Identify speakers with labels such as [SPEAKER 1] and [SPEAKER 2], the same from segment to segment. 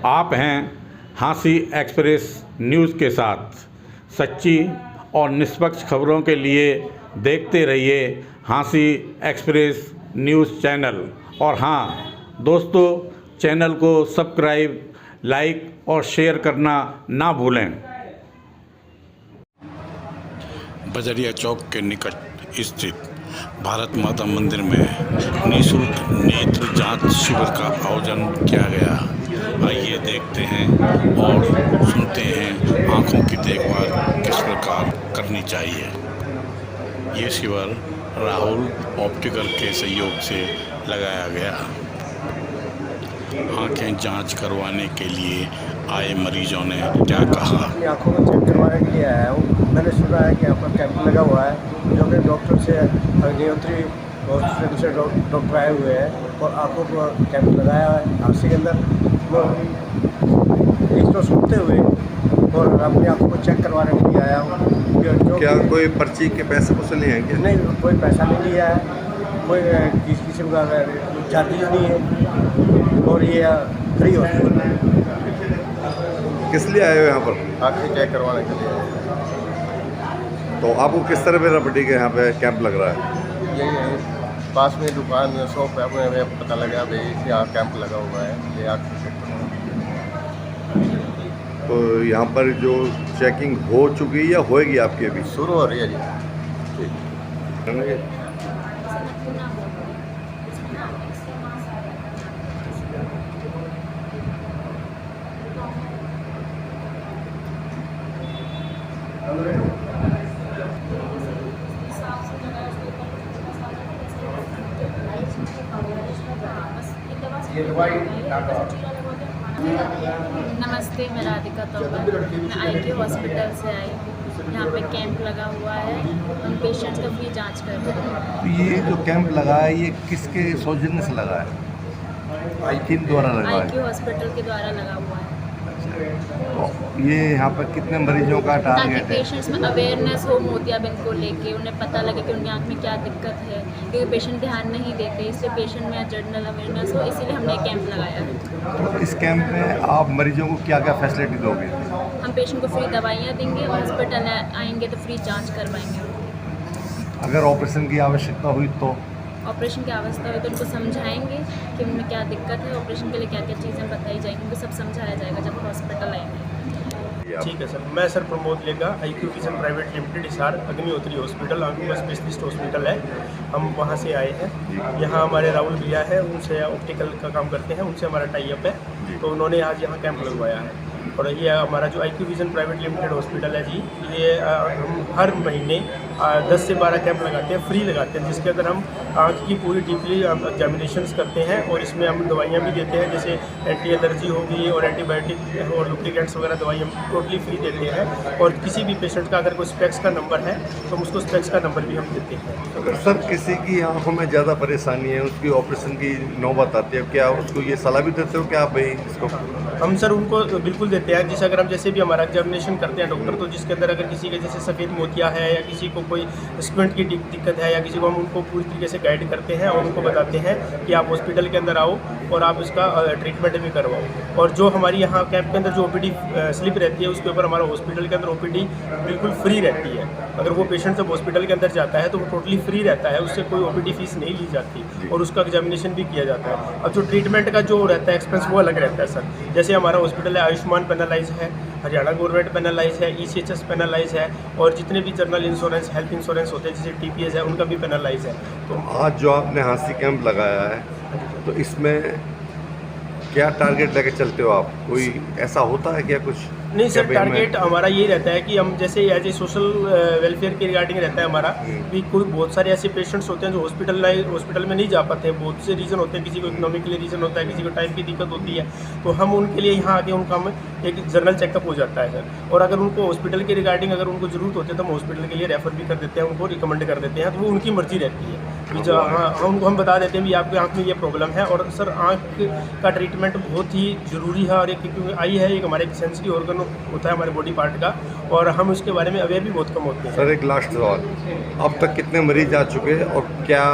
[SPEAKER 1] आप हैं हाँसी एक्सप्रेस न्यूज़ के साथ। सच्ची और निष्पक्ष खबरों के लिए देखते रहिए हाँसी एक्सप्रेस न्यूज़ चैनल। और हाँ दोस्तों, चैनल को सब्सक्राइब, लाइक और शेयर करना ना भूलें।
[SPEAKER 2] बजरिया चौक के निकट स्थित भारत माता मंदिर में निःशुल्क नेत्र जांच शिविर का आयोजन किया गया। आइए देखते हैं और सुनते हैं आँखों की देखभाल किस प्रकार करनी चाहिए। ये शिविर राहुल ऑप्टिकल के सहयोग से लगाया गया। आँखें जांच करवाने के लिए आए मरीजों ने क्या कहा।
[SPEAKER 3] अपनी आँखों को चेक करवाने के लिए आया हूँ। मैंने सुना है कि आपका कैंप लगा हुआ है, जो कि डॉक्टर से अग्निहोत्री हॉस्पिटल से डॉक्टर आए हुए हैं और आँखों को कैंप लगाया है हाँसी के अंदर। मैं एक तो सुनते हुए और अपनी आँखों को चेक करवाने के लिए आया हूँ।
[SPEAKER 4] क्या कोई पर्ची के पैसे वसूले हैं क्या?
[SPEAKER 3] नहीं, कोई पैसा नहीं लिया है, कोई किसी किस्म का चार्जेज नहीं है और ये फ्री हॉस्पिटल है।
[SPEAKER 4] किस लिए आए हो यहाँ पर?
[SPEAKER 3] आँखें चेक करवाने के लिए।
[SPEAKER 4] तो आपको किस तरह मेरा पट्टी के यहाँ पे कैंप लग रहा है?
[SPEAKER 3] यही है, पास में दुकान शॉप है, अपने पता लगा भाई यहाँ कैंप लगा हुआ है, ये आँखें चेक करवाना।
[SPEAKER 4] तो यहाँ पर जो चेकिंग हो चुकी है या होएगी आपकी अभी?
[SPEAKER 3] शुरू हो रही है जी।
[SPEAKER 4] ठीक।
[SPEAKER 5] नमस्ते, मैं राधिका तोमर। मैं IQ हॉस्पिटल से आई हूँ। यहाँ पे कैंप लगा हुआ है, हम पेशेंट्स का फ्री जांच कर रहे हैं।
[SPEAKER 6] तो ये जो कैंप लगा है ये किसके सौजन्य से लगा है? किन द्वारा लगा है?
[SPEAKER 5] IQ हॉस्पिटल के द्वारा लगा हुआ है,
[SPEAKER 6] तो ये यहाँ पर कितने मरीजों का
[SPEAKER 5] ताकि
[SPEAKER 6] टारगेट है?
[SPEAKER 5] पेशेंट्स में अवेयरनेस हो मोतियाबिंद को लेके, उन्हें पता लगे कि उनकी आँख में क्या दिक्कत है, क्योंकि पेशेंट ध्यान नहीं देते, इसलिए पेशेंट में जनरल अवेयरनेस हो, इसीलिए हमने कैंप लगाया है।
[SPEAKER 6] तो इस कैंप में आप मरीजों को क्या क्या फैसिलिटी दोगे?
[SPEAKER 5] हम पेशेंट को फ्री दवाइयाँ देंगे, हॉस्पिटल आएंगे तो फ्री जाँच करवाएंगे उनकी।
[SPEAKER 6] अगर ऑपरेशन की आवश्यकता हुई तो?
[SPEAKER 5] ऑपरेशन की आवश्यकता है तो उनको समझाएंगे कि उनमें क्या दिक्कत है, ऑपरेशन के लिए क्या क्या चीज़ें बताई जाएंगी, उनको सब समझाया जाएगा जब वो हॉस्पिटल आएंगे।
[SPEAKER 3] ठीक है सर, मैं सर प्रमोद लेगा, IQ vision private limited Hisar Agnihotri hospital, आँखों का स्पेशलिस्ट हॉस्पिटल है। हम वहाँ से आए हैं। यहाँ हमारे राहुल भैया है, उनसे ऑप्टिकल का काम करते हैं, उनसे हमारा टाई अप है, तो उन्होंने आज यहाँ कैंप लगवाया है। और ये हमारा जो IQ vision private limited hospital है जी, ये हम हर महीने 10 से 12 कैंप लगाते हैं, फ्री लगाते हैं, जिसके अंदर हम आँख की पूरी डीपली एग्जामिनेशंस करते हैं और इसमें हम दवाइयाँ भी देते हैं, जैसे एंटी एलर्जी होगी और एंटीबायोटिक और लुब्रिकेंट्स वगैरह दवाई हम टोटली फ्री देते हैं। और किसी भी पेशेंट का अगर कोई स्पेक्स का नंबर है तो हम उसको स्पेक्स का नंबर भी हम देते हैं।
[SPEAKER 4] अगर सर किसी की आंखों में ज़्यादा परेशानी है, उसकी ऑपरेशन की नौबत आती है, क्या उसको ये सलाह भी देते हो क्या आप भाई इसको?
[SPEAKER 3] हम सर उनको बिल्कुल देते हैं, जिस अगर हम जैसे भी हमारा एग्जामिनेशन करते हैं डॉक्टर, तो जिसके अंदर अगर किसी के जैसे सफ़ेद मोतिया है या किसी को कोई स्क्विंट की दिक्कत है या किसी को, हम उनको पूरी तरीके से गाइड करते हैं और उनको बताते हैं कि आप हॉस्पिटल के अंदर आओ और आप इसका ट्रीटमेंट भी करवाओ। और जो हमारी यहाँ कैंप के अंदर जो OPD स्लिप रहती है, उसके ऊपर हमारा हॉस्पिटल के अंदर OPD बिल्कुल फ्री रहती है। अगर वो पेशेंट जब हॉस्पिटल के अंदर जाता है तो वो टोटली फ्री रहता है, उससे कोई OPD फीस नहीं ली जाती और उसका एग्जामिनेशन भी किया जाता है। अब जो ट्रीटमेंट का जो रहता है एक्सपेंस, वो अलग रहता है सर। जैसे हमारा हॉस्पिटल है आयुष्मान पेनलाइज है, हरियाणा गवर्नमेंट पेनलाइज है, ECHS पेनलाइज है, और जितने भी जनरल इंश्योरेंस, हेल्थ इंश्योरेंस होते हैं जैसे TPS है, उनका भी पेनलाइज है। तो
[SPEAKER 4] आज जो आपने हाँसी कैंप लगाया है, तो इसमें क्या टारगेट लेके चलते हो आप? कोई ऐसा होता है क्या कुछ?
[SPEAKER 3] नहीं सर, टारगेट हमारा ये रहता है कि हम जैसे एज ए सोशल वेलफेयर के रिगार्डिंग रहता है हमारा, कि कोई बहुत सारे ऐसे पेशेंट्स होते हैं जो हॉस्पिटल में नहीं जा पाते हैं, बहुत से रीज़न होते हैं, किसी को इकोनॉमिकली रीज़न होता है, किसी को टाइम की दिक्कत होती है, तो हम उनके लिए यहाँ आके उनका हम एक जनरल चेकअप हो जाता है सर। और अगर उनको हॉस्पिटल के रिगार्डिंग अगर उनको ज़रूरत होती है तो हम हॉस्पिटल के लिए रेफ़र भी कर देते हैं, उनको रिकमेंड कर देते हैं, तो वो उनकी मर्जी रहती है कि जो उनको हम बता देते हैं भी आपकी आँख में ये प्रॉब्लम है। और सर आँख का ट्रीटमेंट बहुत ही ज़रूरी है, और एक क्योंकि आई है एक हमारे सेंसरी ऑर्गन होता है हमारे बॉडी पार्ट का, और हम उसके बारे में अवेयर भी बहुत कम होते हैं।
[SPEAKER 4] सर एक लास्ट सवाल, अब तक कितने मरीज आ चुके हैं और क्या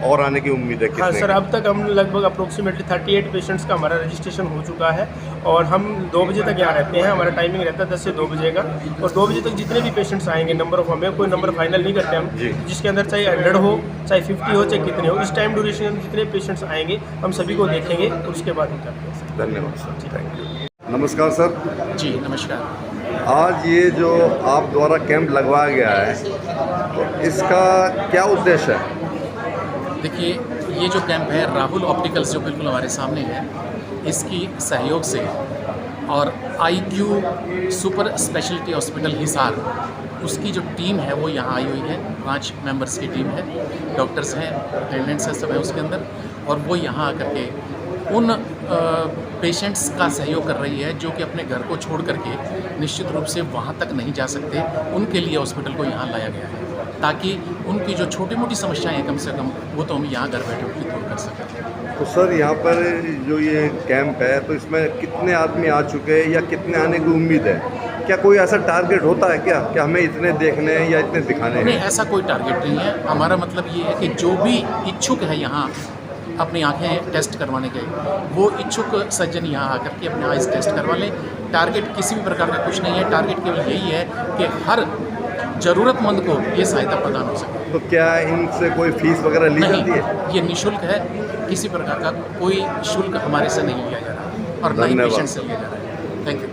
[SPEAKER 4] और आने की उम्मीद है
[SPEAKER 3] हाँ
[SPEAKER 4] कितने
[SPEAKER 3] सर,
[SPEAKER 4] की?
[SPEAKER 3] अब तक हम लगभग अप्रोक्सीमेटली 38 पेशेंट्स का हमारा रजिस्ट्रेशन हो चुका है और हम 2 बजे तक यहाँ रहते हैं। हमारा टाइमिंग रहता है 10 से 2 बजे का और 2 बजे तक जितने भी पेशेंट्स आएंगे, नंबर ऑफ हमें कोई नंबर फाइनल नहीं करते हम,
[SPEAKER 4] जी।
[SPEAKER 3] जिसके अंदर चाहे 100 हो, चाहे 50 हो, चाहे कितने हो, इस टाइम ड्यूरेशन में जितने पेशेंट्स आएंगे हम सभी को देखेंगे और उसके बाद हम करते हैं।
[SPEAKER 4] धन्यवाद सर, थैंक यू। नमस्कार सर,
[SPEAKER 7] जी नमस्कार।
[SPEAKER 4] आज ये जो आप द्वारा कैंप लगवाया गया है तो इसका क्या उद्देश्य है?
[SPEAKER 7] देखिए, ये जो कैंप है राहुल ऑप्टिकल्स जो बिल्कुल हमारे सामने है, इसकी सहयोग से और IQ super speciality hospital Hisar, उसकी जो टीम है वो यहाँ आई हुई है। 5 मेंबर्स की टीम है, डॉक्टर्स हैं, अटेंडेंट्स हैं, सब है उसके अंदर। और वो यहाँ आकर के उन पेशेंट्स का सहयोग कर रही है जो कि अपने घर को छोड़ करके निश्चित रूप से वहाँ तक नहीं जा सकते। उनके लिए हॉस्पिटल को यहाँ लाया गया है ताकि उनकी जो छोटी मोटी समस्याएं हैं कम से कम वो तो हम यहाँ घर बैठे उनकी दूर कर सकें।
[SPEAKER 4] तो सर यहाँ पर जो ये कैंप है तो इसमें कितने आदमी आ चुके हैं या कितने आने की उम्मीद है? क्या कोई ऐसा टारगेट होता है क्या कि हमें इतने देखने हैं या इतने दिखाने
[SPEAKER 7] नहीं,
[SPEAKER 4] हैं?
[SPEAKER 7] ऐसा कोई टारगेट नहीं है। हमारा मतलब ये है कि जो भी इच्छुक है यहाँ अपनी आंखें टेस्ट करवाने के, वो इच्छुक सज्जन यहाँ आकर के अपने आइज़ टेस्ट करवा लें। टारगेट किसी भी प्रकार का कुछ नहीं है, टारगेट केवल यही है कि हर ज़रूरतमंद को ये सहायता प्रदान हो सके।
[SPEAKER 4] तो क्या इनसे कोई फीस वगैरह ली जाती है?
[SPEAKER 7] नहीं, ये निःशुल्क है, किसी प्रकार का कोई शुल्क हमारे से नहीं लिया जा रहा और ना ही
[SPEAKER 4] धन्यवाद।
[SPEAKER 7] पेशेंट से लिया जा रहा है। Thank you.